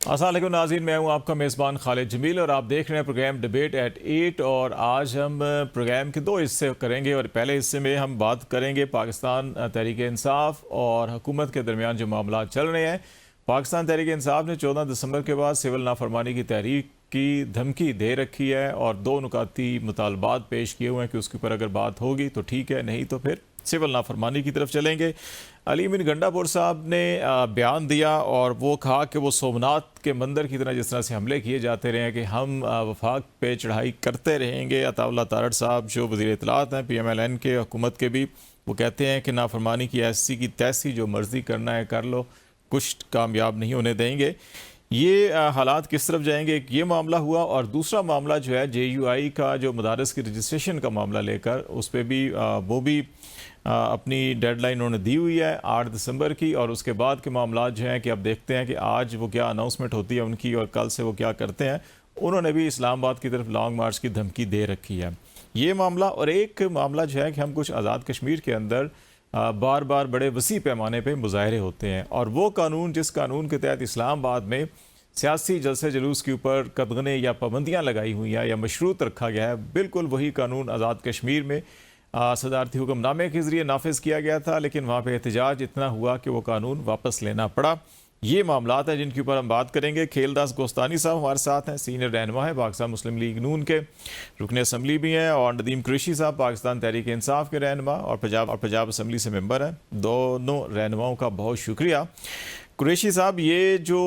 अस्सलाम वालेकुम नाज़रीन, मैं हूं आपका मेज़बान खालिद जमील और आप देख रहे हैं प्रोग्राम डिबेट एट 8। और आज हम प्रोग्राम के दो हिस्से करेंगे और पहले हिस्से में हम बात करेंगे पाकिस्तान तहरीक इंसाफ और हुकूमत के दरमियान जो मामला चल रहे हैं। पाकिस्तान तहरीक इंसाफ ने 14 दिसंबर के बाद सिविल नाफरमानी की तहरीक की धमकी दे रखी है और दो नुकाती मुतालबात पेश किए हुए हैं कि उसके ऊपर अगर बात होगी तो ठीक है, नहीं तो फिर सिविल नाफरमानी की तरफ चलेंगे। अली अमीन गंडापुर साहब ने बयान दिया और वो कहा कि वो सोमनाथ के मंदिर की तरह जिस तरह से हमले किए जाते रहे हैं कि हम वफाक पे चढ़ाई करते रहेंगे। अताउल्लाह तारड़ साहब जो वज़ीर इत्तलात हैं PMLN के हुकूमत के भी, वो कहते हैं कि नाफरमानी की ऐसी की तैसी जो मर्ज़ी करना है कर लो, कुछ कामयाब नहीं होने देंगे। ये हालात किस तरफ जाएंगे, एक ये मामला हुआ। और दूसरा मामला जो है JUI का जो मदारस की रजिस्ट्रेशन का मामला लेकर, उस पर भी वो भी अपनी डेडलाइन उन्होंने दी हुई है 8 दिसंबर की। और उसके बाद के मामला जो हैं कि अब देखते हैं कि आज वो क्या अनाउंसमेंट होती है उनकी और कल से वो क्या करते हैं। उन्होंने भी इस्लामाबाद की तरफ लॉन्ग मार्च की धमकी दे रखी है। ये मामला और एक मामला जो है कि हम कुछ आज़ाद कश्मीर के अंदर बार बार बड़े वसी पैमाने पे मुजाहरे होते हैं और वो कानून जिस कानून के तहत इस्लामाबाद में सियासी जलसे जुलूस के ऊपर कदगने या पाबंदियाँ लगाई हुई हैं या मशरूत रखा गया है, बिल्कुल वही कानून आज़ाद कश्मीर में सदारती हुक्मनामे के ज़रिए नाफिज किया गया था, लेकिन वहाँ पे एहतजाज इतना हुआ कि वो कानून वापस लेना पड़ा। ये मामलात हैं जिनके ऊपर हम बात करेंगे। खेलदास गोस्तानी साहब हमारे साथ हैं, सीनियर रहनुमा है पाकिस्तान मुस्लिम लीग नून के, रुकन असम्बली भी हैं, और नदीम कुरैशी साहब पाकिस्तान तहरीक इंसाफ के रहनुमा और पंजाब असम्बली से मेंबर हैं। दोनों रहनुमाओं का बहुत शुक्रिया। कुरैशी साहब, ये जो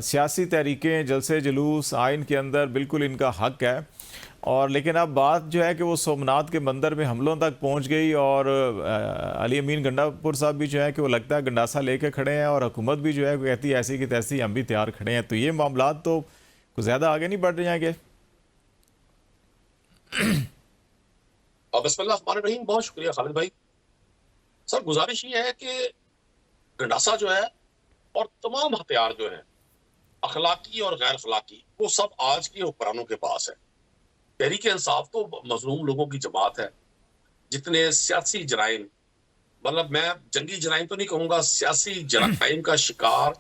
सियासी तहरीकें, जलसे जुलूस आइन के अंदर बिल्कुल इनका हक है, और लेकिन अब बात जो है कि वो सोमनाथ के मंदिर में हमलों तक पहुंच गई और अली अमीन गंडापुर साहब भी जो है कि वो लगता है गंडासा लेके खड़े हैं और हुकूमत भी जो है वो कहती है ऐसी की तैसी हम भी तैयार खड़े हैं। तो ये मामला तो कुछ ज़्यादा आगे नहीं बढ़ रहे हैं। बिस्मिल्लाहिर्रहमानिर्रहीम। बहुत शुक्रिया खालिद भाई। सर, गुजारिश ये है कि गंडासा जो है और तमाम हथियार जो हैं अखलाकी और गैर अखलाकी, वो सब आज के हुक्मरानों के पास है। तहरीक इंसाफ तो मजलूम लोगों की जमात है। जितने सियासी जराइम, मतलब मैं जंगी जराइम तो नहीं कहूंगा, सियासी जराइम का शिकार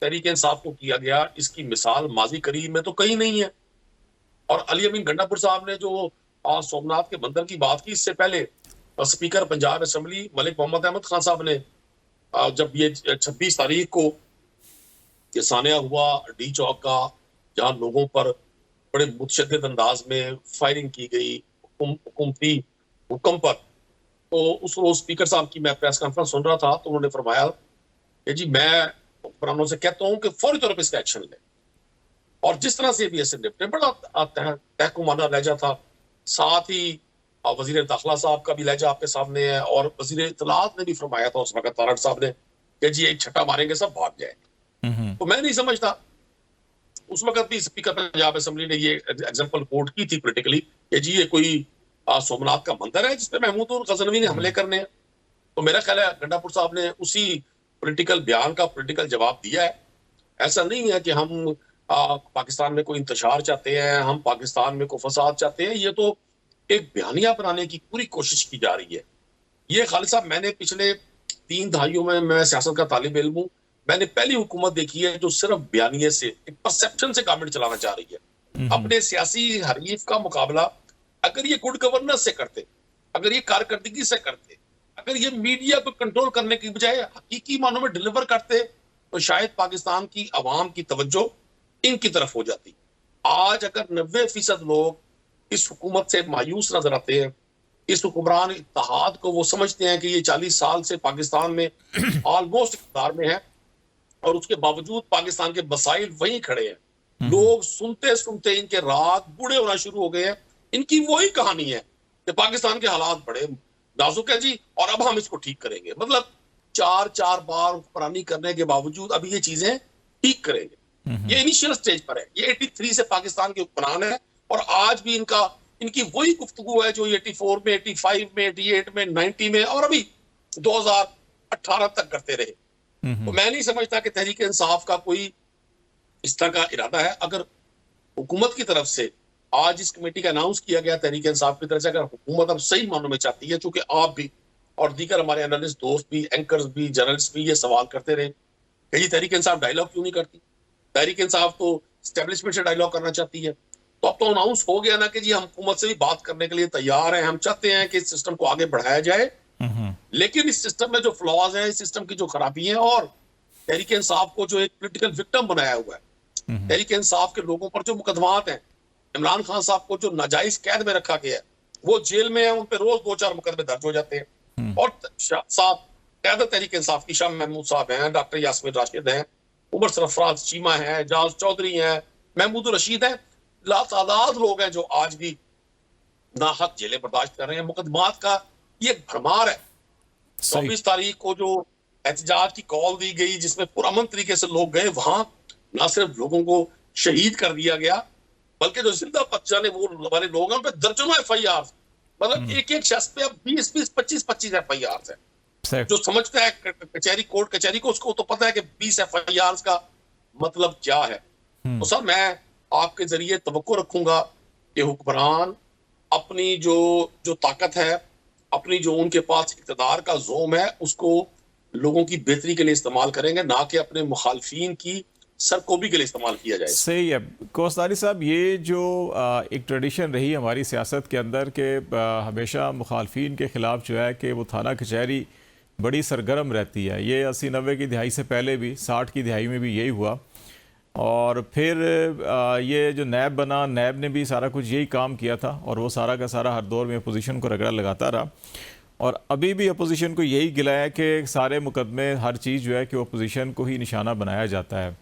तहरीक इंसाफ को किया गया, इसकी मिसाल माजी करीब में तो कहीं नहीं है। और अली अमीन गंडापुर साहब ने जो सोमनाथ के मंदिर की बात की, इससे पहले स्पीकर पंजाब असम्बली मलिक मोहम्मद अहमद खान साहब ने जब ये 26 तारीख को ये सानिया हुआ डी चौक का, जहां लोगों पर बड़े मुतशद्दिद अंदाज में फायरिंग की गई हुकूमती हुक्म पर, तो उस रोज स्पीकर साहब की मैं प्रेस कॉन्फ्रेंस सुन रहा था, तो उन्होंने फरमाया कि जी मैं हुक्मरानों से कहता हूं कि फौरी तौर पर इसका एक्शन ले। और जिस तरह से भी ऐसे निपटे, बड़ा तहकुमाना लहजा था। साथ ही वजीर दाखिला साहब का भी लहजा आपके सामने है, और वजीर इत्तलात ने भी फरमाया था उस वक्त तारड़ साहब ने कि जी एक छट्टा मारेंगे सब भाग जाए। तो मैं नहीं समझता, उस वक्त भी स्पीकर पंजाब असम्बली ने ये एग्जांपल कोट की थी पोलिटिकली कि जी ये कोई सोमनाथ का मंदिर है जिसपे महमूद और गजनवी ने हमले करने हैं। तो मेरा ख्याल है गंडापुर साहब ने उसी पॉलिटिकल बयान का पॉलिटिकल जवाब दिया है। ऐसा नहीं है कि हम पाकिस्तान में कोई इंतशार चाहते हैं, हम पाकिस्तान में कोई फसाद चाहते हैं। ये तो एक बयानिया बनाने की पूरी कोशिश की जा रही है। ये खालिद साहब, मैंने पिछले 3 दहाइयों में, मैं सियासत का तालिब इल्म हूं, मैंने पहली हुकूमत देखी है जो सिर्फ बयानिए से, एक परसेप्शन से गवर्नमेंट चलाना चाह रही है। अपने सियासी हरीफ का मुकाबला अगर ये गुड गवर्नेंस से करते, अगर ये कारकर्दगी से करते, अगर ये मीडिया को कंट्रोल करने की बजाय हकीकी मानों में डिलीवर करते, तो शायद पाकिस्तान की आवाम की तवज्जो इनकी तरफ हो जाती। आज अगर 90% लोग इस हुकूमत से मायूस नजर आते हैं, इस हुक्मरान इत्तेहाद को वो समझते हैं कि ये 40 साल से पाकिस्तान में ऑलमोस्ट इक़्तिदार में है, और उसके बावजूद पाकिस्तान के मसाइल वहीं खड़े हैं। लोग सुनते सुनते इनके राग बूढ़े होना शुरू हो गए हैं। इनकी वही कहानी है कि पाकिस्तान के हालात बड़े नाजुक है जी, और अब हम इसको ठीक करेंगे। मतलब 4 बार हुक्मरानी करने के बावजूद अभी ये चीजें ठीक करेंगे। ये इनिशियल स्टेज पर है। ये 83 से पाकिस्तान के हुक्मरान है, और आज भी इनकी वही गुफ्तगू है जो 84 में, 85 में, 88 में, 90 में, और अभी 2018 तक करते रहे। तो मैं नहीं समझता कि तहरीक इंसाफ का कोई इस तरह का इरादा है। अगर हुकूमत की तरफ से आज इस कमेटी का अनाउंस किया गया तहरीक इंसाफ की तरफ से, अगर हुकूमत अब सही मानों में चाहती है, चूंकि आप भी और दीगर हमारे एनालिस्ट दोस्त भी, एंकर्स भी, जर्नलिस्ट भी ये सवाल करते रहे कि ये तहरीक इंसाफ डायलॉग क्यों नहीं करती, तहरीक इंसाफ तो स्टेब्लिशमेंट से डायलॉग करना चाहती है। तो अब तो अनाउंस हो गया ना कि जी हम हुकूमत से भी बात करने के लिए तैयार हैं, हम चाहते हैं कि इस सिस्टम को आगे बढ़ाया जाए, लेकिन इस सिस्टम में जो फ्लॉज हैं, इस सिस्टम की जो खराबी है, और तहरीक इंसाफ को जो एक पोलिटिकल विक्टिम बनाया हुआ है, तहरीक इंसाफ के लोगों पर जो मुकदमात हैं, इमरान खान साहब को जो नाजायज कैद में रखा गया है, वो जेल में है, उन पर रोज 2-4 मुकदमे दर्ज हो जाते हैं। और साहब कैदर तहरीक इंसाफ की शाह महमूद साहब हैं, डॉक्टर यास्मीन राशिद हैं, उमर सरफराज चीमा है, जाज चौधरी हैं, महमूद रशीद हैं, लातादाद लोग हैं जो आज भी नाहक जेलें बर्दाश्त कर रहे हैं। मुकदमात का ये एक भरमार है। 24 तारीख को जो एहतजाज की कॉल दी गई, जिसमें पुरअमन तरीके से लोग गए, वहां ना सिर्फ लोगों को शहीद कर दिया गया, बल्कि जो जिंदा बचाने वो हमारे लोग हैं, उन पे दर्जनों FIR, मतलब एक एक शख्स पे अब 20-20, 25-25 FIR है। जो समझता है कचहरी कोर्ट कचहरी को, उसको तो पता है कि 20 FIR का मतलब क्या है। तो सर मैं आपके जरिए तवक्को रखूंगा कि हुक्मरान अपनी जो ताकत है, अपनी जो उनके पास इक़्तिदार का ज़ोम है, उसको लोगों की बेहतरी के लिए इस्तेमाल करेंगे, ना कि अपने मुखालफीन की सरकोबी के लिए इस्तेमाल किया जाए। सही है कोसदारी साहब, ये जो एक ट्रेडिशन रही हमारी सियासत के अंदर के हमेशा मुखालफीन के ख़िलाफ़ जो है कि वो थाना कचहरी बड़ी सरगर्म रहती है। ये 80-90 की दिहाई से पहले भी, 60 की दिहाई में भी यही हुआ, और फिर ये जो नैब बना, नैब ने भी सारा कुछ यही काम किया था, और वो सारा का सारा हर दौर में अपोजिशन को रगड़ा लगाता रहा, और अभी भी अपोजिशन को यही गिला है कि सारे मुकदमे, हर चीज़ जो है कि अपोजिशन को ही निशाना बनाया जाता है।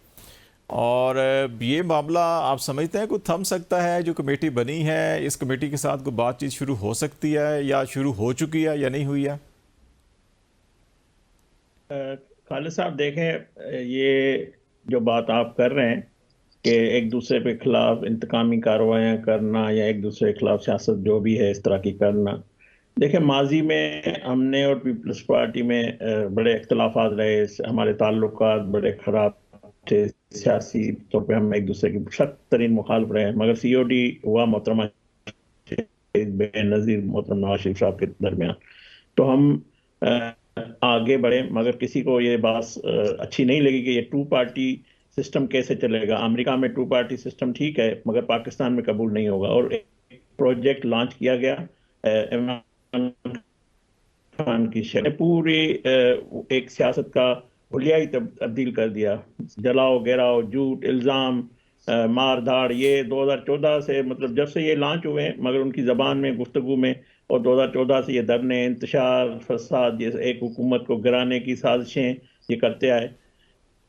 और ये मामला आप समझते हैं कि थम सकता है? जो कमेटी बनी है, इस कमेटी के साथ कोई बातचीत शुरू हो सकती है, या शुरू हो चुकी है या नहीं हुई है? खालिद साहब देखें, ये जो बात आप कर रहे हैं कि एक दूसरे के खिलाफ इंतकामी कार्रवाइयाँ करना या एक दूसरे के खिलाफ सियासत जो भी है इस तरह की करना, देखें माजी में हमने और पीपल्स पार्टी में बड़े इख्तलाफात रहे, हमारे ताल्लुकात बड़े ख़राब थे, सियासी तौर पे हम एक दूसरे के सख्त तरीन मुखालिफ रहे, मगर COD हुआ मोहतरमा बेनज़ीर मोहतरम नवाज शरीफ साहब के दरमियान, तो हम आगे बढ़े, मगर किसी को ये बात अच्छी नहीं लगी कि ये 2 पार्टी सिस्टम कैसे चलेगा। अमेरिका में 2 पार्टी सिस्टम ठीक है, मगर पाकिस्तान में कबूल नहीं होगा। और एक प्रोजेक्ट लॉन्च किया गया इमरान खान की शर्ह, पूरी एक सियासत का हुलिया ही तब्दील कर दिया। जलाओ गिराओ, झूठ, इल्ज़ाम, मार धाड़, ये 2014 से, मतलब जब से ये लॉन्च हुए हैं, मगर उनकी ज़बान में, गुफ्तगू में, और 2014 से ये धरने, इंतशार, फसाद, ये एक हुकूमत को गिराने की साजिशें ये करते आए।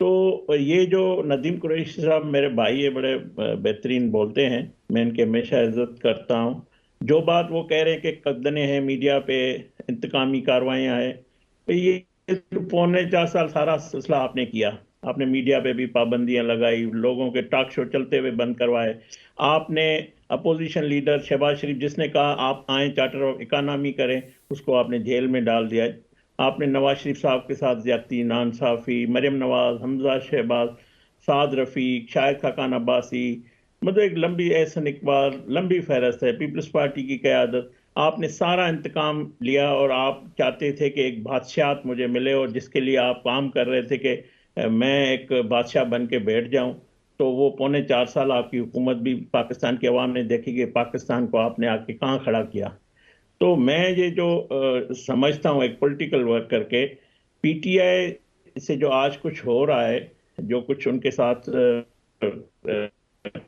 तो ये जो नदीम कुरैशी साहब मेरे भाई ये बड़े बेहतरीन बोलते हैं, मैं इनकी हमेशा इज्जत करता हूँ। जो बात वो कह रहे हैं कि कदने हैं मीडिया पे, इंतकामी कार्रवाइयाँ हैं, तो ये 3.25 साल सारा सिलसिला आपने किया। आपने मीडिया पे भी पाबंदियां लगाई, लोगों के टॉक शो चलते हुए बंद करवाए। आपने अपोजिशन लीडर शहबाज शरीफ, जिसने कहा आप आए चार्टर ऑफ इकोनॉमी करें, उसको आपने जेल में डाल दिया। आपने नवाज शरीफ साहब के साथ ज्यादती, नाइंसाफी, मरियम नवाज, हमजा शहबाज, साद रफ़ीक, शाहिद खाकान अब्बासी, मतलब एक लंबी, एहसन इकबाल, लंबी फहरस्त है। पीपल्स पार्टी की क़यादत, आपने सारा इंतकाम लिया, और आप चाहते थे कि एक बादशाहत मुझे मिले, और जिसके लिए आप काम कर रहे थे कि मैं एक बादशाह बन के बैठ जाऊं। तो वो 4.25 साल आपकी हुकूमत भी पाकिस्तान की आवाम ने देखी कि पाकिस्तान को आपने आके कहाँ खड़ा किया। तो मैं ये जो समझता हूँ एक पॉलिटिकल वर्क करके, PTI से जो आज कुछ हो रहा है, जो कुछ उनके साथ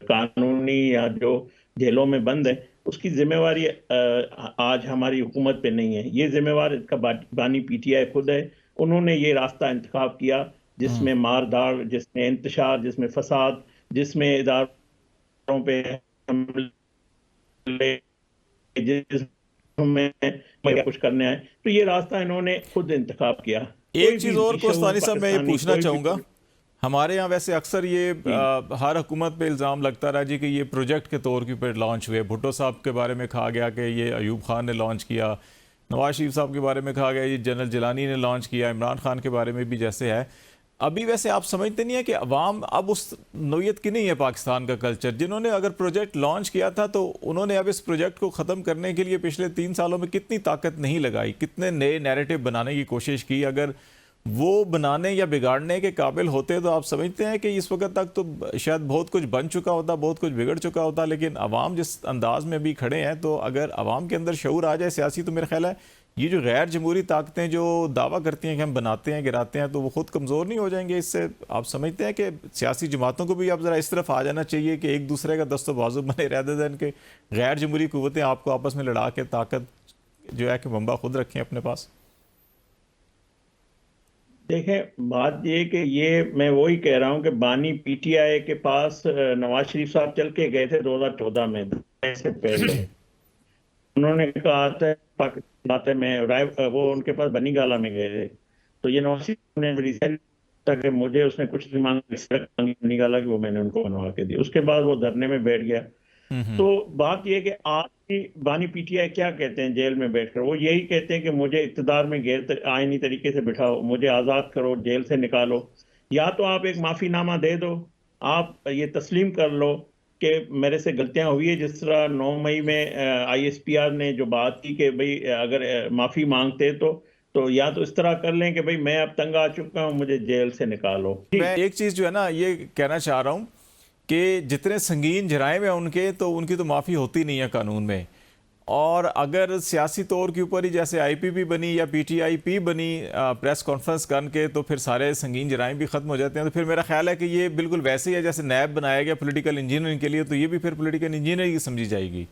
कानूनी या जो जेलों में बंद है, उसकी जिम्मेवारी आज हमारी हुकूमत पे नहीं है। ये जिम्मेवार इसका बानी PTI खुद है। उन्होंने ये रास्ता इंतखाब किया जिसमें मारदार, जिसमें इंतशार, जिसमें फसाद, जिसमें इदारों पे हमले, जिसमें कुछ करने आए, तो ये रास्ता इन्होंने खुद इंतखाब किया। एक चीज़ और कोस्तानी साहब मैं ये पूछना चाहूँगा, हमारे यहाँ वैसे अक्सर ये हर हुकूमत पे इल्ज़ाम लगता रहा जी कि ये प्रोजेक्ट के तौर के ऊपर लॉन्च हुए। भुट्टो साहब के बारे में कहा गया कि ये अयूब खान ने लॉन्च किया, नवाज शरीफ साहब के बारे में कहा गया ये जनरल जिलानी ने लॉन्च किया, इमरान खान के बारे में भी जैसे है। अभी वैसे आप समझते नहीं है कि अवाम अब उस नौयत की नहीं है पाकिस्तान का कल्चर? जिन्होंने अगर प्रोजेक्ट लॉन्च किया था तो उन्होंने अब इस प्रोजेक्ट को ख़त्म करने के लिए पिछले 3 सालों में कितनी ताकत नहीं लगाई, कितने नए नैरेटिव बनाने की कोशिश की। अगर वो बनाने या बिगाड़ने के काबिल होते, तो आप समझते हैं कि इस वक्त तक तो शायद बहुत कुछ बन चुका होता, बहुत कुछ बिगड़ चुका होता, लेकिन अवाम जिस अंदाज में भी खड़े हैं, तो अगर अवाम के अंदर शऊर आ जाए सियासी, तो मेरा ख्याल है ये जो गैर जमहूरी ताकतें जो दावा करती हैं कि हम बनाते हैं गिराते हैं, तो वो खुद कमज़ोर नहीं हो जाएंगे इससे? आप समझते हैं कि सियासी जमातों को भी अब ज़रा इस तरफ आ जाना चाहिए कि एक दूसरे का दस्तो बाजू बने, रहते दैन के गैर जमहूरी कुव्वतें आपको आपस में लड़ा के ताकत जो है कि बम्बा खुद रखें अपने पास? देखें, बात ये कि ये मैं वही कह रहा हूँ कि बानी पीटीआई के पास नवाज शरीफ साहब चल के गए थे 2014 में, से पहले उन्होंने कहा था पाकिस्तान आते में वो उनके पास बनी गाला में गए थे, तो ये नवाज शरीफ ने रिसेंट तक मुझे उसने कुछ मांगी बनी गाला की, वो मैंने उनको बनवा के दी। उसके बाद वो धरने में बैठ गया। तो बात यह कि आज की बानी पीटीआई क्या कहते हैं जेल में बैठकर? वो यही कहते हैं कि मुझे इक़्तिदार में गैर आईनी तरीके से बिठाओ, मुझे आज़ाद करो, जेल से निकालो, या तो आप एक माफ़ीनामा दे दो, आप ये तस्लीम कर लो कि मेरे से गलतियां हुई है। जिस तरह 9 मई में ISPR ने जो बात की कि भाई अगर माफ़ी मांगते तो या तो इस तरह कर लें कि भाई मैं अब तंग आ चुका हूं, मुझे जेल से निकालो। मैं एक चीज़ जो है ना ये कहना चाह रहा हूँ कि जितने संगीन जराइम हैं उनके, तो उनकी तो माफ़ी होती नहीं है कानून में। और अगर सियासी तौर के ऊपर ही जैसे IPP बनी या PTIP बनी प्रेस कॉन्फ्रेंस करके, तो फिर सारे संगीन जराइम भी ख़त्म हो जाते हैं। तो फिर मेरा ख्याल है कि ये बिल्कुल वैसे ही है जैसे नैब बनाया गया पॉलिटिकल इंजीनियरिंग के लिए, तो ये भी फिर पॉलिटिकल इंजीनियरिंग समझी जाएगी।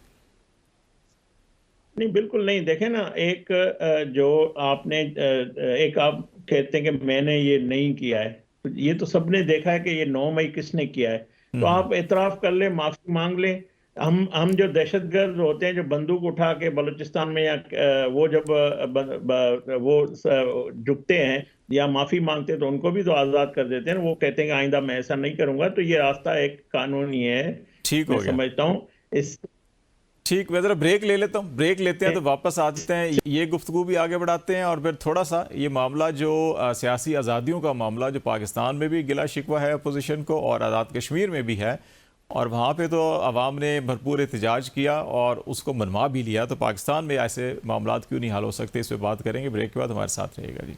नहीं, बिल्कुल नहीं। देखें ना, एक जो आपने एक आप कहते हैं कि मैंने ये नहीं किया है, तो ये तो सबने देखा है कि ये 9 मई किसने किया है। तो आप एतराफ़ कर लें, माफ़ी मांग लें। हम जो दहशतगर्द होते हैं जो बंदूक उठा के बलूचिस्तान में या वो जब वो झुकते हैं या माफ़ी मांगते हैं, तो उनको भी तो आज़ाद कर देते हैं। वो कहते हैं कि आइंदा मैं ऐसा नहीं करूंगा। तो ये रास्ता एक कानूनी है, ठीक हो मैं गया, समझता हूँ। इस ठीक। मैं ज़रा ब्रेक ले लेता हूँ, ब्रेक लेते हैं तो वापस आते हैं, ये गुफ्तगू भी आगे बढ़ाते हैं, और फिर थोड़ा सा ये मामला जो सियासी आज़ादियों का मामला जो पाकिस्तान में भी गिला शिकवा है अपोजिशन को, और आज़ाद कश्मीर में भी है, और वहाँ पे तो अवाम ने भरपूर एहतजाज किया और उसको मनवा भी लिया, तो पाकिस्तान में ऐसे मामला क्यों नहीं हल हो सकते, इस पर बात करेंगे। ब्रेक के बाद हमारे साथ रहेगा जी।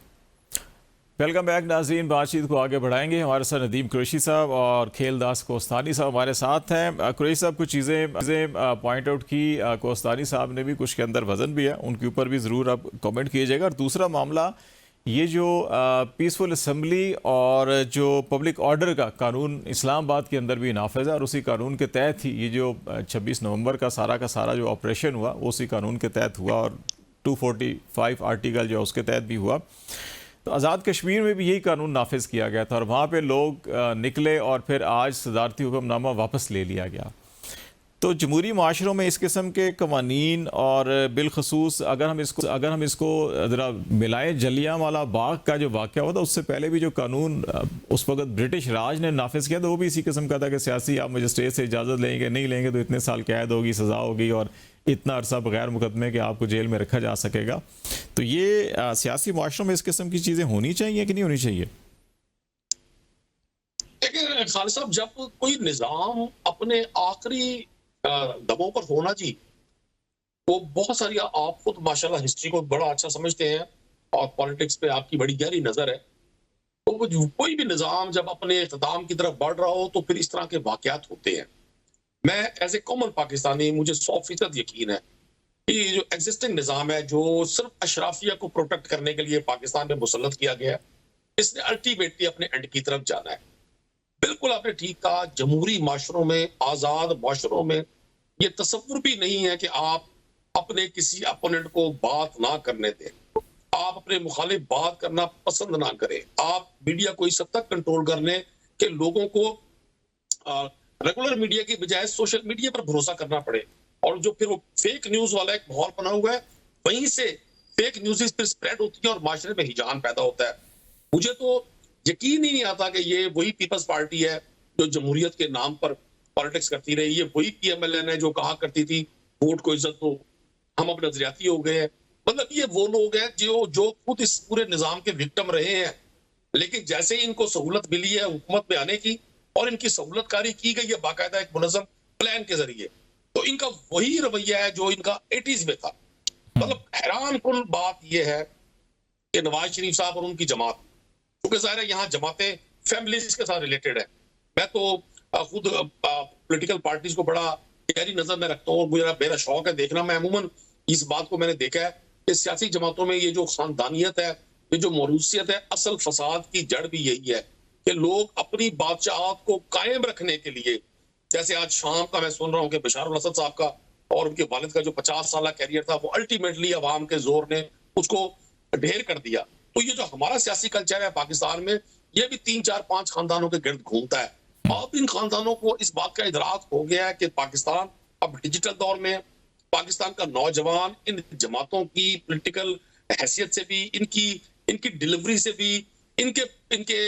वेलकम बैक नाज़रीन, बातचीत को आगे बढ़ाएंगे। हमारे साथ नदीम कुरैशी साहब और खेलदास कोस्तानी साहब हमारे साथ हैं। कुरैशी साहब कुछ चीज़ें पॉइंट आउट की, कोस्तानी साहब ने भी कुछ के अंदर वजन भी है, उनके ऊपर भी ज़रूर आप कमेंट कीजिएगा। और दूसरा मामला ये जो पीसफुल असम्बली और जो पब्लिक ऑर्डर का कानून इस्लामाबाद के अंदर भी नाफिज है, और उसी कानून के तहत ही ये जो 26 नवंबर का सारा जो ऑपरेशन हुआ वो उसी कानून के तहत हुआ, और 245 आर्टिकल जो उसके तहत भी हुआ। तो आज़ाद कश्मीर में भी यही कानून नाफिज किया गया था, और वहाँ पे लोग निकले, और फिर आज सदारती हुक्मनामा वापस ले लिया गया। तो जमहूरी माशरों में इस किस्म के कवानीन, और बिलखसूस अगर हम इसको ज़रा मिलाएं, जलियांवाला बाग का जो वाक़या हुआ था, उससे पहले भी जो कानून उस वक्त ब्रिटिश राज ने नाफिज किया था, वो भी इसी किस्म का था कि सियासी आप मजिस्ट्रेट से इजाज़त लेंगे, नहीं लेंगे तो इतने साल कैद होगी, सज़ा होगी, और इतना अरसा बगैर मुकदमे के आपको जेल में रखा जा सकेगा। तो ये सियासी माशरों में इस किस्म की चीज़ें होनी चाहिए कि नहीं होनी चाहिए? देखिए खालिद साहब, जब कोई निज़ाम अपने आखिरी दमों पर होना जी, तो बहुत सारी, आप खुद माशाल्लाह हिस्ट्री को बड़ा अच्छा समझते हैं और पॉलिटिक्स पे आपकी बड़ी गहरी नजर है, तो वो कोई भी निज़ाम जब अपने इख्तिताम की तरफ बढ़ रहा हो तो फिर इस तरह के वाकयात होते हैं। मैं एज ए कॉमन पाकिस्तानी, मुझे 100% यकीन है कि जो एग्जिस्टिंग निज़ाम है, जो सिर्फ अशराफिया को प्रोटेक्ट करने के लिए पाकिस्तान में मुसल्लत किया गया है, इसने अल्टीमेटली अपने एंड की तरफ जाना है। बिल्कुल आपने ठीक कहा, जमहूरी माशरों में, आज़ाद माशरों में ये तसव्वुर भी नहीं है कि आप अपने किसी अपोनेंट को बात ना करने दें, आप अपने मुखालिफ बात करना पसंद ना करें, आप मीडिया को इस हद तक कंट्रोल कर लें कि लोगों को रेगुलर मीडिया की बजाय सोशल मीडिया पर भरोसा करना पड़े, और जो फिर वो फेक न्यूज वाला एक माहौल बना हुआ है, वहीं से फेक न्यूज़ फिर स्प्रेड होती है और माशरे में हिजान पैदा होता है। मुझे तो यकीन ही नहीं आता कि ये वही पीपल्स पार्टी है जो जमहूरियत के नाम पर पॉलिटिक्स करती रही, ये वही PMLN है जो कहा करती थी वोट को इज्जत दो, हम अब नजरियाती हो गए हैं। मतलब ये वो लोग हैं जो खुद इस पूरे निजाम के विक्टिम रहे हैं, लेकिन जैसे ही इनको सहूलत मिली है हुकूमत में आने की, और इनकी सहूलतकारी की गई है बाकायदा एक मुनज़्ज़म प्लान के जरिए, तो इनका वही रवैया है जो इनका 80s में था। मतलब हैरान कुन बात यह है कि नवाज शरीफ साहब और उनकी जमात क्योंकि जाहिर है यहाँ जमातें फैमिलीज के साथ रिलेटेड है। मैं तो खुद पॉलिटिकल पार्टीज को बड़ा गहरी नजर में रखता हूँ और मेरा शौक है देखना। मैं अमूमन इस बात को मैंने देखा है कि सियासी जमातों में ये जो खानदानियत है, ये जो मौरूसियत है, असल फसाद की जड़ भी यही है कि लोग अपनी बादशाहत को कायम रखने के लिए, जैसे आज शाम का मैं सुन रहा हूँ कि बशार असद साहब का और उनके वालिद का जो 50 साल कैरियर था, वो अल्टीमेटली अवाम के जोर ने उसको ढेर कर दिया। तो ये जो हमारा सियासी कल्चर है पाकिस्तान में, ये भी 3, 4, 5 खानदानों के गिर्द घूमता है। अब इन खानदानों को इस बात का इदराक हो गया है कि पाकिस्तान अब डिजिटल दौर में, पाकिस्तान का नौजवान इन जमातों की पॉलिटिकल हैसियत से भी, इनकी डिलीवरी से भी, इनके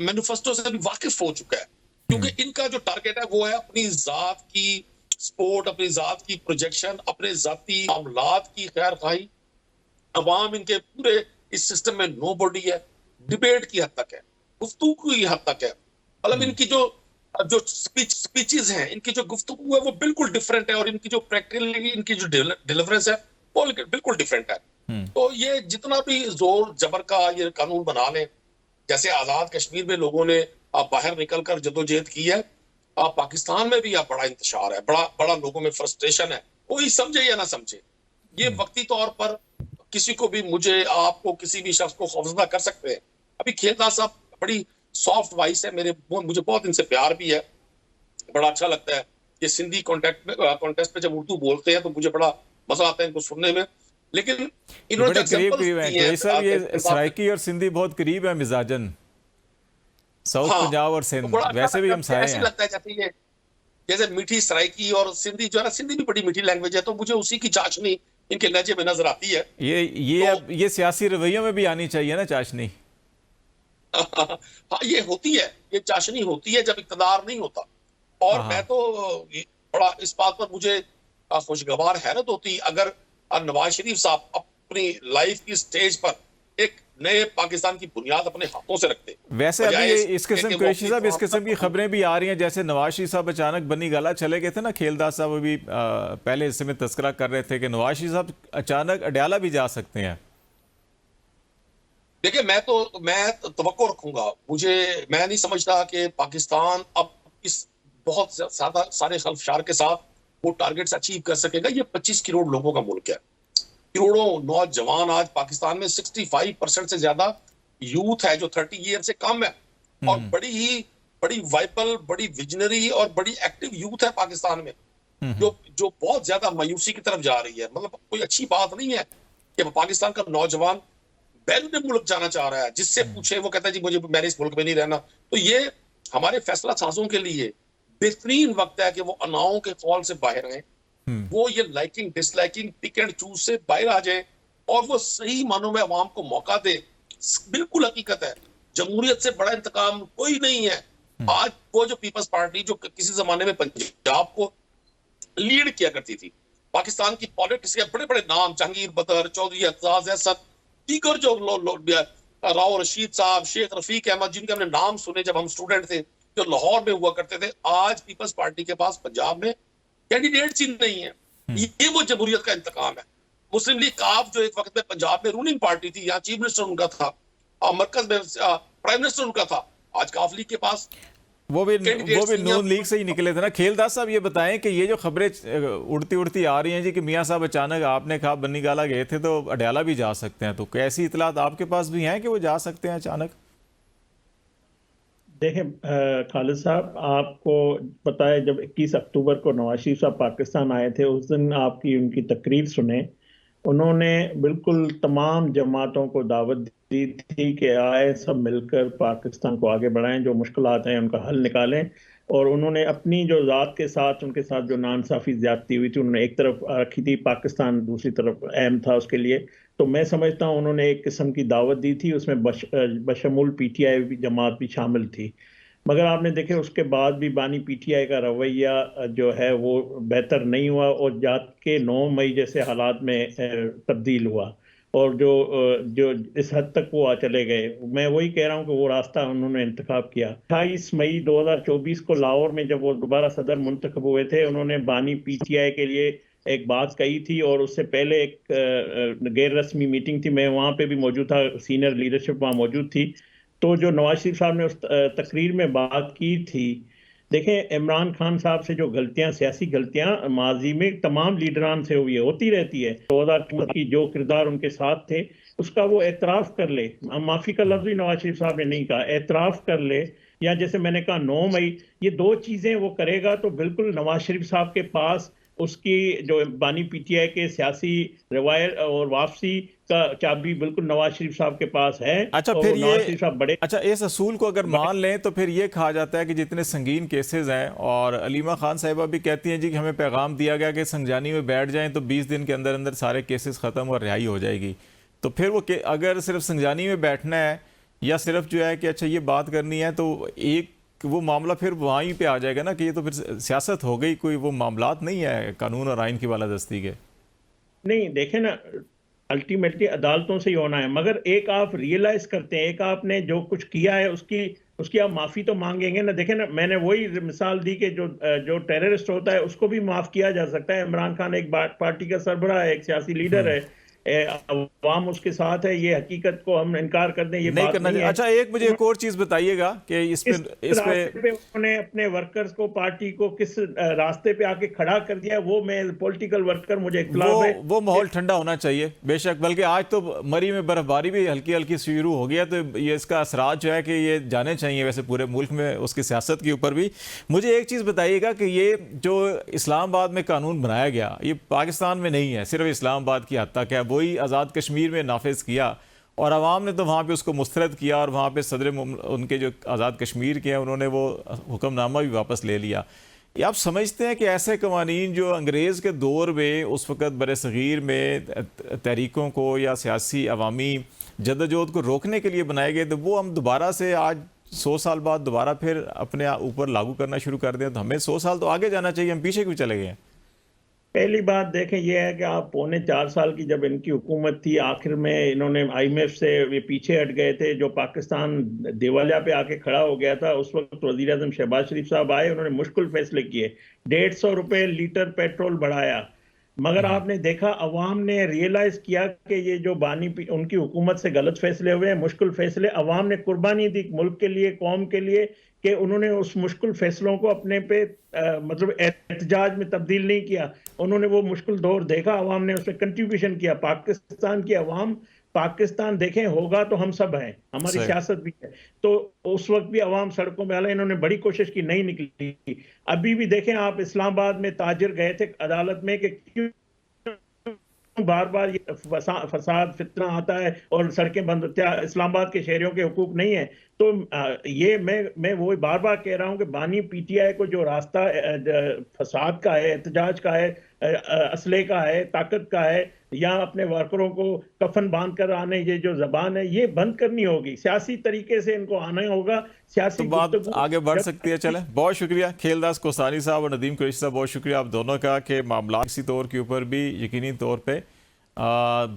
मैनिफेस्टो से भी वाकिफ हो चुका है। क्योंकि इनका जो टारगेट है वो है अपनी जात की सपोर्ट, अपनी जात की प्रोजेक्शन, अपने जाती मामलात की खैर खाई। अवाम इनके पूरे इस सिस्टम में नो बॉडी है, डिबेट की हद तक है, गुफ्तगू की हद तक है। मतलब इनकी जो स्पीचेस हैं, इनकी जो गुफ्तगू है वो बिल्कुल डिफरेंट है और इनकी जो प्रैक्टिकली इनकी जो डिलीवरेंस है वो बिल्कुल डिफरेंट है। तो ये जितना भी जोर जबर का ये कानून बना लें, जैसे आजाद कश्मीर में लोगों ने बाहर निकलकर जदोजहद की है, पाकिस्तान में भी बड़ा इंतशार है, बड़ा लोगों में फ्रस्ट्रेशन है। कोई समझे या ना समझे, ये वक्ती तौर पर किसी को भी, मुझे, आपको, किसी भी शख्स को खौफजदा कर सकते हैं। अभी खेलदार साहब बड़ी सॉफ्ट वॉइस है, मुझे बहुत इनसे प्यार भी है, बड़ा अच्छा लगता है। ये सिंधी कॉन्टेस्ट पे जब उर्दू बोलते हैं तो मुझे बड़ा मजा आता है इनको सुनने में। लेकिन इन्होंने बड़े करीब है ये सराइकी और सिंधी बहुत करीब है मिजाजन, साउथ पंजाब और सिंध, वैसे भी हम साए हैं। लगता है जैसे मीठी सराइकी और सिंधी जो है ना, सिंधी भी बड़ी मीठी लैंग्वेज है, तो मुझे उसी की चाशनी इनके लहजे में नजर आती है। ये सियासी रवैयों में भी आनी चाहिए ना चाशनी। हाँ, ये होती है, ये चाशनी होती है जब इक़्तिदार नहीं होता। और मैं तो बड़ा इस बात पर मुझे खुशगवार हैरत होती अगर नवाज शरीफ साहब अपनी लाइफ की स्टेज पर एक नए पाकिस्तान की बुनियाद अपने हाथों से रखते। वैसे अभी इस किस्म कुरैशी साहब, इस किस्म की खबरें भी आ रही हैं, जैसे नवाज शरीफ साहब अचानक बनी गाला चले गए थे ना, खेलदास साहब भी पहले हिस्से में तस्करा कर रहे थे कि नवाज शरीफ साहब अचानक अडयाला भी जा सकते हैं। देखिए, मैं तवक्को रखूंगा। मैं नहीं समझता कि पाकिस्तान अब इस बहुत ज्यादा सारे खल्फशार के साथ वो टारगेट्स अचीव कर सकेगा। ये 25 करोड़ लोगों का मुल्क है, करोड़ों नौजवान। आज पाकिस्तान में 65% से ज्यादा यूथ है जो 30 ईयर से कम है, और बड़ी वाइबल, बड़ी विजनरी और बड़ी एक्टिव यूथ है पाकिस्तान में, जो बहुत ज्यादा मायूसी की तरफ जा रही है। मतलब कोई अच्छी बात नहीं है कि पाकिस्तान का नौजवान बैरून मुल्क जाना चाह रहा है। जिससे पूछे वो कहता है जी मैंने इस मुल्क में नहीं रहना। तो ये हमारे फैसला साजों के लिए बेहतरीन वक्त है कि वो अनाओं के कॉल से बाहर आए, वो ये liking disliking pick and choose से बाहर आ जाए और वो सही मानों में अवाम को मौका दे। बिल्कुल हकीकत है, जमहूरियत से बड़ा इंतकाम कोई नहीं है। आज वो जो पीपल्स पार्टी जो किसी जमाने में पंजाब को लीड किया करती थी, पाकिस्तान की पॉलिटिक्स के बड़े बड़े नाम, जहांगीर बदर, चौधरी एतजाज असद, दीगर जो राव रशीद साहब, शेख रफीक अहमद, जिनके हमने नाम सुने जब हम स्टूडेंट थे, जो लाहौर में हुआ करते थे, आज पीपल्स पार्टी के पास पंजाब में कैंडिडेट्स ही नहीं है। ये वो जमहूरियत का इंतकाम है। मुस्लिम लीग काफ जो एक वक्त में पंजाब में रूलिंग पार्टी थी, यहाँ चीफ मिनिस्टर उनका था, मरकज में प्राइम मिनिस्टर उनका था, आज काफ लीग के पास वो भी नून लीग से ही निकले थे ना। खेलदास साहब ये बताएं कि ये जो खबरें उड़ती उड़ती आ रही हैं जी कि मियाँ साहब अचानक, आपने कहा बन्नी गाला गए थे तो अडयाला भी जा सकते हैं, तो कैसी इतलात आपके पास भी हैं कि वो जा सकते हैं अचानक? देखें खालिद साहब, आपको पता है जब 21 अक्टूबर को नवाज शरीफ साहब पाकिस्तान आए थे, उस दिन आपकी उनकी तकरीर सुने। उन्होंने बिल्कुल तमाम जमातों को दावत दी थी कि आए सब मिलकर पाकिस्तान को आगे बढ़ाएं, जो मुश्किलात हैं उनका हल निकालें। और उन्होंने अपनी जो ज़ात के साथ, उनके साथ जो नाइंसाफ़ी ज़्यादती हुई थी, उन्होंने एक तरफ रखी थी, पाकिस्तान दूसरी तरफ अहम था उसके लिए। तो मैं समझता हूँ उन्होंने एक किस्म की दावत दी थी, उसमें बशमूल PTI जमात भी शामिल थी। मगर आपने देखे उसके बाद भी बानी PTI का रवैया जो है वो बेहतर नहीं हुआ और जात के 9 मई जैसे हालात में तब्दील हुआ, और जो इस हद तक वो चले गए। मैं वही कह रहा हूँ कि वो रास्ता उन्होंने इंतखाब किया। 28 मई 2024 को लाहौर में जब वो दोबारा सदर मुंतखब हुए थे, उन्होंने बानी PTI के लिए एक बात कही थी, और उससे पहले एक गैर रस्मी मीटिंग थी, मैं वहाँ पे भी मौजूद था, सीनियर लीडरशिप वहाँ मौजूद थी। तो जो नवाज शरीफ साहब ने उस तकरीर में बात की थी, देखें इमरान खान साहब से जो गलतियां, सियासी गलतियां माजी में तमाम लीडरान से हुई है, होती रहती है, 2014 की जो किरदार उनके साथ थे उसका वो एतराफ़ कर ले। माफ़ी का लफ्ज़ भी नवाज शरीफ साहब ने नहीं कहा, एतराफ़ कर ले, या जैसे मैंने कहा 9 मई, ये दो चीज़ें वो करेगा तो बिल्कुल नवाज शरीफ साहब के पास उसकी जो बानी पीटीआई के सियासी रवायत और वापसी का चाबी बिल्कुल नवाज शरीफ साहब के पास है। अच्छा और फिर नवाज ये शरीफ साहब बड़े अच्छा इस असूल को अगर मान लें तो फिर ये कहा जाता है कि जितने संगीन केसेस हैं, और अलीमा खान साहिबा भी कहती हैं जी कि हमें पैगाम दिया गया कि संगजानी में बैठ जाएं तो 20 दिन के अंदर अंदर सारे केसेस ख़त्म और रिहाई हो जाएगी। तो फिर वो अगर सिर्फ संगजानी में बैठना है या सिर्फ जो है कि अच्छा ये बात करनी है, तो एक वो मामला फिर वहीं पे आ जाएगा ना कि ये तो फिर सियासत हो गई, कोई वो मामलात नहीं है कानून और आइन की बालादस्ती के। नहीं, देखें ना, अल्टीमेटली अदालतों से ही होना है, मगर एक आप रियलाइज करते हैं, एक आपने जो कुछ किया है उसकी उसकी आप माफी तो मांगेंगे ना। देखें ना, मैंने वही मिसाल दी कि जो टेररिस्ट होता है उसको भी माफ किया जा सकता है। इमरान खान एक पार्टी का सरबराह है, एक सियासी लीडर है, अवाम उसके साथ है, ये हकीकत को हम इनकार कर दें ये नहीं बात करना नहीं चाहिए। है। अच्छा एक मुझे एक और चीज बताइएगा कि इस किस पे रास्ते पे उन्होंने अपने वर्कर्स को, पार्टी को किस रास्ते पे आके खड़ा कर दिया, वो मैं पॉलिटिकल वर्कर, मुझे इख्तिलाफ है। वो माहौल ठंडा होना चाहिए बेशक, बल्कि आज तो मरी में बर्फबारी भी हल्की हल्की शुरू हो गया, तो ये इसका असरात जो है कि ये जाने चाहिए वैसे पूरे मुल्क में उसकी सियासत के ऊपर भी। मुझे एक चीज़ बताइएगा कि ये जो इस्लामाबाद में कानून बनाया गया ये पाकिस्तान में नहीं है, सिर्फ इस्लामाबाद की हद तक है, वही आज़ाद कश्मीर में नाफिज किया और अवाम ने तो वहाँ पे उसको मुस्तरद किया, और वहाँ पे सदर उनके जो आज़ाद कश्मीर के हैं उन्होंने वो हुक्मनामा भी वापस ले लिया। ये आप समझते हैं कि ऐसे कवानीन जो अंग्रेज़ के दौर में उस वक़्त बरसग़ीर में तहरीकों को या सियासी अवामी जद्दोजहद को रोकने के लिए बनाए गए, तो वो हम दोबारा से आज 100 साल बाद दोबारा फिर अपने ऊपर लागू करना शुरू कर दें, तो हमें 100 साल तो आगे जाना चाहिए, हम पीछे क्यों चले गए हैं? पहली बात देखें यह है कि आप 4.25 साल की जब इनकी हुकूमत थी, आखिर में इन्होंने IMF से ये पीछे हट गए थे, जो पाकिस्तान दिवालिया पे आके खड़ा हो गया था, उस वक्त वज़ीर आज़म शहबाज शरीफ साहब आए, उन्होंने मुश्किल फैसले किए, 150 रुपये लीटर पेट्रोल बढ़ाया, मगर आपने देखा अवाम ने रियलाइज किया कि ये जो उनकी हुकूमत से गलत फैसले हुए हैं, मुश्किल फैसले, अवाम ने कुर्बानी दी मुल्क के लिए, कौम के लिए, कि उन्होंने उस मुश्किल फैसलों को अपने पे मतलब एहतजाज में तब्दील नहीं किया। उन्होंने वो मुश्किल दौर देखा, अवाम ने उसमें कंट्रीब्यूशन किया। पाकिस्तान की अवाम, पाकिस्तान देखें होगा तो हम सब हैं, हमारी सियासत भी है, तो उस वक्त भी अवाम सड़कों में, हालांकि इन्होंने बड़ी कोशिश की, नहीं निकली। अभी भी देखें आप, इस्लामाबाद में ताजिर गए थे अदालत में कि क्यों बार बार ये फसाद फितना आता है और सड़कें बंद, इस्लामाबाद के शहरियों के हुकूक नहीं है। तो ये मैं वो बार बार कह रहा हूं कि बानी PTI को जो रास्ता फसाद का है, एहतजाज का है, असले का है, ताकत का है, या अपने वर्करों को कफन बांध कर आने, ये जो जबान है ये बंद करनी होगी, सियासी तरीके से इनको आना होगा। सियासी तो बात आगे बढ़ सकती है। चलें, बहुत शुक्रिया खेलदास कोसानी साहब और नदीम कुरैशी साहब, बहुत शुक्रिया आप दोनों का कि मामला किसी तौर के ऊपर भी यकीनी तौर पे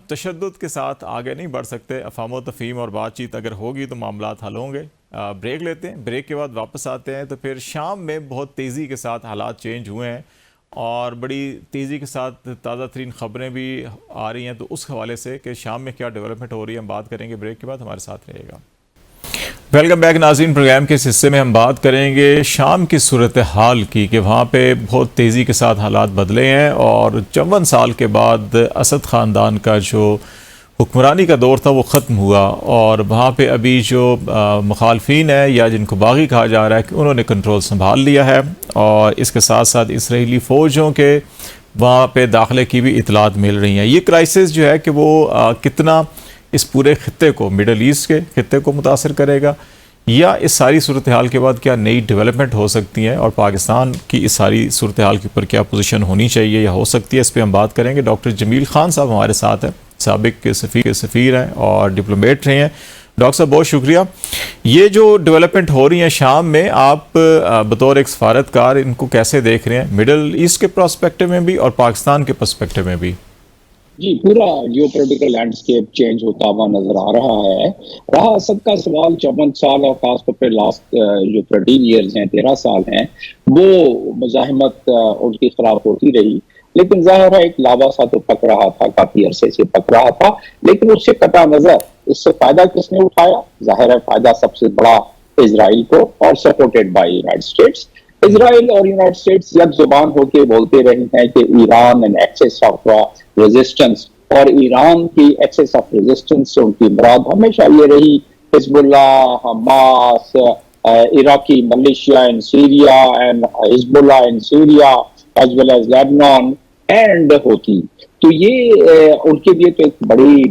तशद्दुद के साथ आगे नहीं बढ़ सकते। अफाम तफहीम और बातचीत अगर होगी तो मामला हल होंगे। ब्रेक लेते हैं, ब्रेक के बाद वापस आते हैं। तो फिर शाम में बहुत तेज़ी के साथ हालात चेंज हुए हैं और बड़ी तेज़ी के साथ ताज़ा तरीन ख़बरें भी आ रही हैं, तो उस हवाले से कि शाम में क्या डेवलपमेंट हो रही है हम बात करेंगे ब्रेक के बाद। हमारे साथ रहेगा। वेलकम बैक नाज़रीन, प्रोग्राम के इस हिस्से में हम बात करेंगे शाम की सूरत हाल की कि वहाँ पे बहुत तेज़ी के साथ हालात बदले हैं और 54 साल के बाद असद ख़ानदान का जो हुक्मरानी का दौर था वो ख़त्म हुआ और वहाँ पे अभी जो मुखालफीन है या जिनको बागी कहा जा रहा है कि उन्होंने कंट्रोल संभाल लिया है और इसके साथ साथ इसराइली फ़ौजों के वहाँ पे दाखिले की भी इतलात मिल रही हैं। ये क्राइसिस जो है कि वो कितना इस पूरे खित्ते को, मिडल ईस्ट के खित्ते को मुतासर करेगा, या इस सारी सूरत हाल के बाद क्या नई डेवलपमेंट हो सकती हैं और पाकिस्तान की इस सारी सूरत हाल के ऊपर क्या पोजीशन होनी चाहिए या हो सकती है, इस पर हम बात करेंगे। डॉक्टर जमील खान साहब हमारे साथ हैं, साबिक के सफ़ीर हैं और डिप्लोमेट रहे हैं। डॉक्टर साहब बहुत शुक्रिया। ये जो डेवलपमेंट हो रही है शाम में, आप बतौर एक सफारतकार इनको कैसे देख रहे हैं, मिडल ईस्ट के पर्सपेक्टिव में भी और पाकिस्तान के पर्सपेक्टिव में भी? जी, पूरा जियोपॉलिटिकल लैंडस्केप चेंज होता हुआ नजर आ रहा है। रहा असद का सवाल 54 साल और खासतौर पर लास्ट जो 13 ईयर्स हैं, 13 साल हैं, वो मुजाहिमत उनके खिलाफ होती रही। लेकिन जाहिर है एक लावा सा तो पक रहा था, काफी अरसे से पक रहा था, लेकिन उससे कटा नजर इससे फायदा किसने उठाया? जाहिर है फायदा सबसे बड़ा इजराइल को, और supported by United States. Israel और यूनाइटेड स्टेट्स जब जुबान होके बोलते रहे हैं कि Iran and axis of resistance, और ईरान की एक्सेस ऑफ रेजिस्टेंस से उनकी मुराद हमेशा ये रही Hezbollah, Hamas, Iraqi militia in Syria and Hezbollah in Syria as well as Lebanon and होती। तो ये उनके लिए तो एक